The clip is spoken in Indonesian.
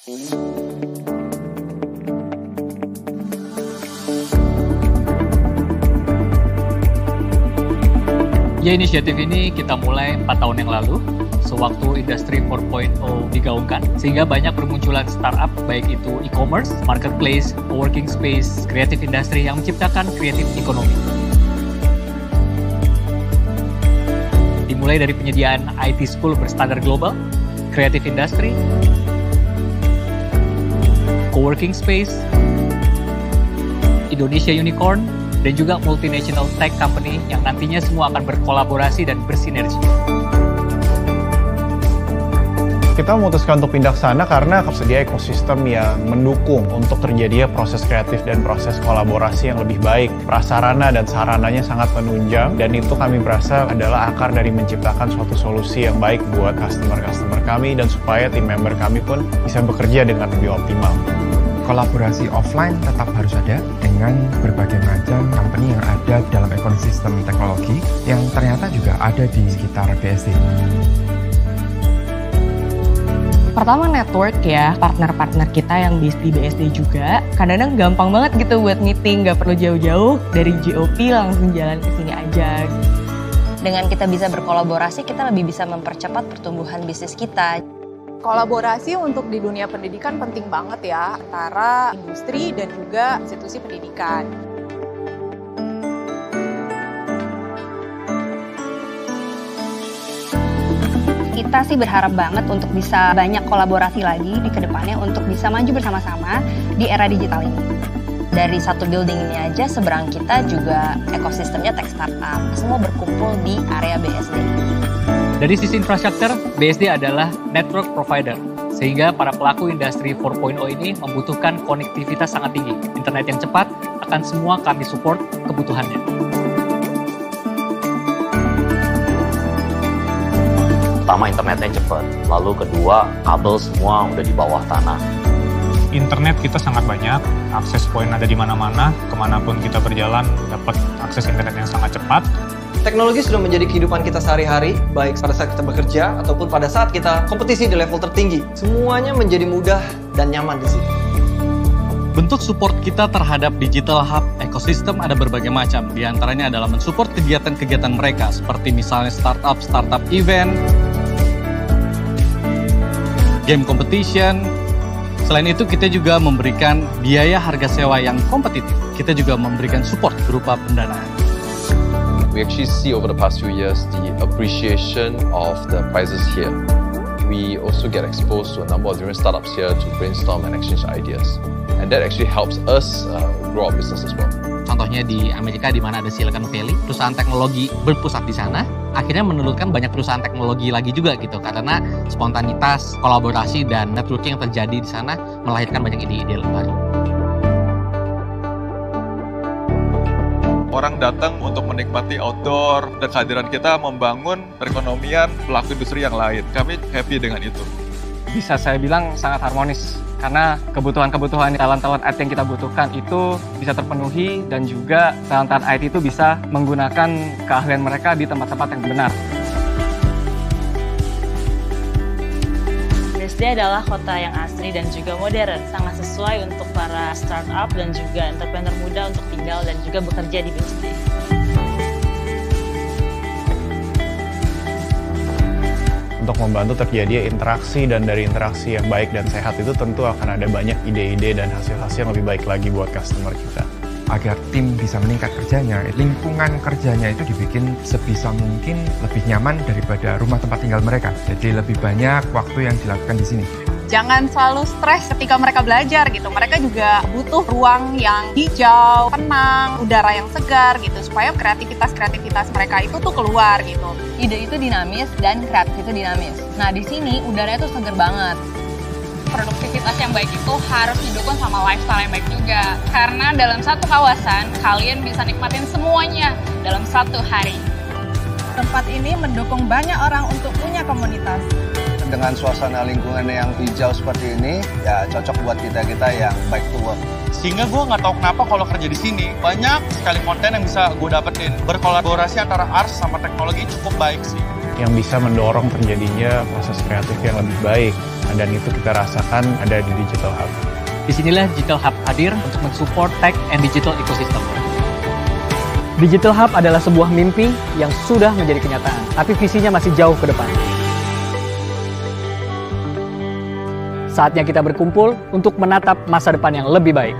Ya, inisiatif ini kita mulai 4 tahun yang lalu, sewaktu industri 4.0 digaungkan, sehingga banyak bermunculan startup, baik itu e-commerce, marketplace, co-working space, creative industry yang menciptakan creative economy. Dimulai dari penyediaan IT school berstandar global, creative industry, co-working space, Indonesia Unicorn, dan juga multinational tech company yang nantinya semua akan berkolaborasi dan bersinergi. Kita memutuskan untuk pindah ke sana karena tersedia ekosistem yang mendukung untuk terjadinya proses kreatif dan proses kolaborasi yang lebih baik. Prasarana dan sarananya sangat menunjang, dan itu kami merasa adalah akar dari menciptakan suatu solusi yang baik buat customer-customer kami, dan supaya tim member kami pun bisa bekerja dengan lebih optimal. Kolaborasi offline tetap harus ada dengan berbagai macam company yang ada dalam ekosistem teknologi yang ternyata juga ada di sekitar BSD. Pertama network ya, partner-partner kita yang di BSD juga. Kadang-kadang gampang banget gitu buat meeting, nggak perlu jauh-jauh dari GOP langsung jalan ke sini aja. Dengan kita bisa berkolaborasi, kita lebih bisa mempercepat pertumbuhan bisnis kita. Kolaborasi untuk di dunia pendidikan penting banget ya, antara industri dan juga institusi pendidikan. Kita sih berharap banget untuk bisa banyak kolaborasi lagi di kedepannya untuk bisa maju bersama-sama di era digital ini. Dari satu building ini aja, seberang kita juga ekosistemnya tech startup. Semua berkumpul di area BSD. Dari sisi infrastruktur, BSD adalah network provider, sehingga para pelaku industri 4.0 ini membutuhkan konektivitas sangat tinggi. Internet yang cepat akan semua kami support kebutuhannya. Pertama, internetnya cepat. Lalu kedua, kabel semua udah di bawah tanah. Internet kita sangat banyak, akses poin ada di mana-mana, kemanapun kita berjalan dapat akses internet yang sangat cepat. Teknologi sudah menjadi kehidupan kita sehari-hari, baik pada saat kita bekerja ataupun pada saat kita kompetisi di level tertinggi. Semuanya menjadi mudah dan nyaman di sini. Bentuk support kita terhadap digital hub ekosistem ada berbagai macam. Di antaranya adalah mensupport kegiatan-kegiatan mereka, seperti misalnya startup event, game competition. Selain itu, kita juga memberikan biaya harga sewa yang kompetitif. Kita juga memberikan support berupa pendanaan. We actually see over the past few years the appreciation of the prices here. We also get exposed to a number of different startups here to brainstorm and exchange ideas. And that actually helps us grow our business as well. Contohnya di Amerika, di mana ada Silicon Valley, perusahaan teknologi berpusat di sana, akhirnya menelurkan banyak perusahaan teknologi lagi juga gitu, karena spontanitas, kolaborasi, dan networking yang terjadi di sana melahirkan banyak ide-ide baru. Orang datang untuk menikmati outdoor, dan kehadiran kita membangun perekonomian pelaku industri yang lain. Kami happy dengan itu. Bisa saya bilang sangat harmonis, karena kebutuhan-kebutuhan talent-talent IT yang kita butuhkan itu bisa terpenuhi, dan juga talent-talent IT itu bisa menggunakan keahlian mereka di tempat-tempat yang benar. BSD adalah kota yang asri dan juga modern, sangat sesuai untuk para startup dan juga entrepreneur muda untuk tinggal dan juga bekerja di BSD. Untuk membantu terjadi interaksi, dan dari interaksi yang baik dan sehat itu tentu akan ada banyak ide-ide dan hasil-hasil yang lebih baik lagi buat customer kita. Agar tim bisa meningkat kerjanya, lingkungan kerjanya itu dibikin sebisa mungkin lebih nyaman daripada rumah tempat tinggal mereka. Jadi lebih banyak waktu yang dilakukan di sini. Jangan selalu stres ketika mereka belajar gitu. Mereka juga butuh ruang yang hijau, tenang, udara yang segar gitu, supaya kreativitas mereka itu tuh keluar gitu. Ide itu dinamis dan kreatif itu dinamis. Nah, di sini udaranya tuh seger banget. Produktivitas yang baik itu harus didukung sama lifestyle yang baik juga. Karena dalam satu kawasan, kalian bisa nikmatin semuanya dalam satu hari. Tempat ini mendukung banyak orang untuk punya komunitas. Dengan suasana lingkungan yang hijau seperti ini, ya cocok buat kita-kita yang baik to work. Sehingga gue nggak tahu kenapa kalau kerja di sini, banyak sekali konten yang bisa gue dapetin. Berkolaborasi antara arts sama teknologi cukup baik sih. yang bisa mendorong terjadinya proses kreatif yang lebih baik. Dan itu kita rasakan ada di Digital Hub. Disinilah Digital Hub hadir untuk mensupport tech and digital ecosystem. Digital Hub adalah sebuah mimpi yang sudah menjadi kenyataan, tapi visinya masih jauh ke depan. Saatnya kita berkumpul untuk menatap masa depan yang lebih baik.